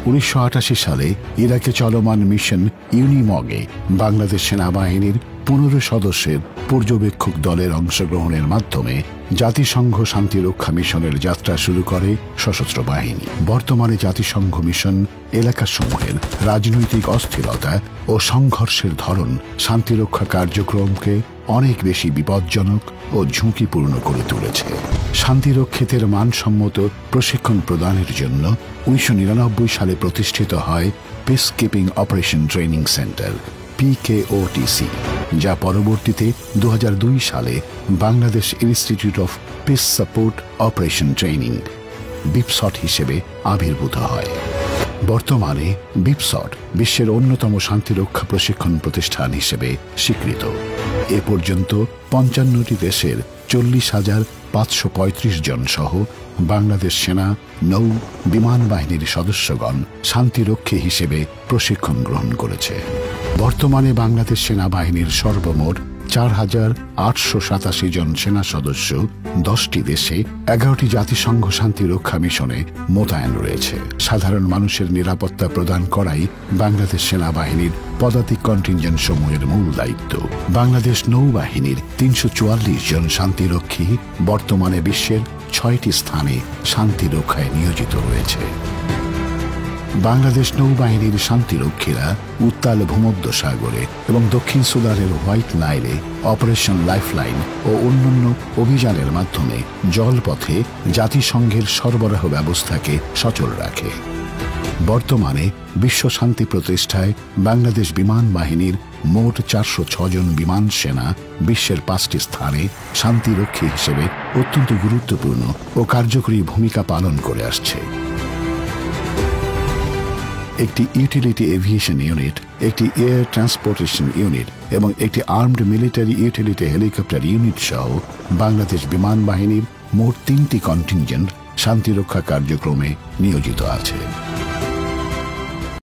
1988 সালে ইরাকে চলমান মিশন ইউনিমগে বাংলাদেশ সেনাবাহিনীর 15 সদস্যের পর্যবেক্ষক দলের অংশগ্রহণের মাধ্যমে জাতিসংঘ শান্তিরক্ষা মিশনের যাত্রা শুরু করে সশস্ত্র বাহিনী। বর্তমানে জাতিসংঘ মিশন এলাকাসমূহের রাজনৈতিক অস্থিরতা ও সংঘর্ষের ধরন শান্তিরক্ষা কার্যক্রমকে অনেক বেশি বিপজ্জনক ও ঝুঁকিপূর্ণ করে তুলেছে। শান্তিরক্ষীদের মানসম্মত প্রশিক্ষণ প্রদানের জন্য 1999 সালে প্রতিষ্ঠিত হয় peace keeping operation training centre PKOTC, যা পরবর্তীতে 2002 সালে Bangladesh institute of piece support operation training BIPSOT হিসেবে আবির্ভূত হয়। বর্তমানে BIPSOT বিশ্বের অন্যতম শান্তিরক্ষা প্রশিক্ষণ প্রতিষ্ঠান হিসেবে স্বীকৃত। এ পর্যন্ত 55টি দেশের 40,535 জন সহ বাংলাদেশ সেনা, নৌ, বিমান বাহিনীর সদস্যগণ শান্তিরক্ষী হিসেবে প্রশিক্ষণ গ্রহণ করেছে। বর্তমানে বাংলাদেশ সেনাবাহিনীর সর্বমোট 4,887 জন সেনা সদস্য 10টি দেশে 11টি জাতিসংঘ শান্তিরক্ষা মিশনে মোতায়েন রয়েছে। সাধারণ মানুষের নিরাপত্তা প্রদান করাই বাংলাদেশ সেনাবাহিনীর পদাতিক কন্টিনজেন্ট সমূহের মূল দায়িত্ব। বাংলাদেশ নৌবাহিনীর 344 জন শান্তিরক্ষী বর্তমানে বিশ্বের 6টি স্থানে শান্তিরক্ষায় নিয়োজিত রয়েছে। বাংলাদেশ নৌবাহিনীর শান্তিরক্ষীরা উত্তাল ভূমধ্যসাগরে এবং দক্ষিণ সুদানের হোয়াইট নাইলে অপারেশন লাইফলাইন ও অন্যান্য অভিযানের মাধ্যমে জলপথে জাতিসংঘের সরবরাহ ব্যবস্থাকে সচল রাখে। বর্তমানে বিশ্ব শান্তি প্রতিষ্ঠায় বাংলাদেশ বিমান বাহিনীর মোট 406 জন বিমান সেনা বিশ্বের 5টি স্থানে শান্তিরক্ষী হিসেবে অত্যন্ত গুরুত্বপূর্ণ ও কার্যকরী ভূমিকা পালন করে আসছে। একটি ইউটিলিটি এভিয়েশন ইউনিট, একটি এয়ার ট্রান্সপোর্টেশন ইউনিট এবং একটি armed military utility helicopter unit সহ বাংলাদেশ বিমান বাহিনীর মোট 3টি কন্টিনজেন্ট শান্তিরক্ষা কার্যক্রমে নিয়োজিত আছে।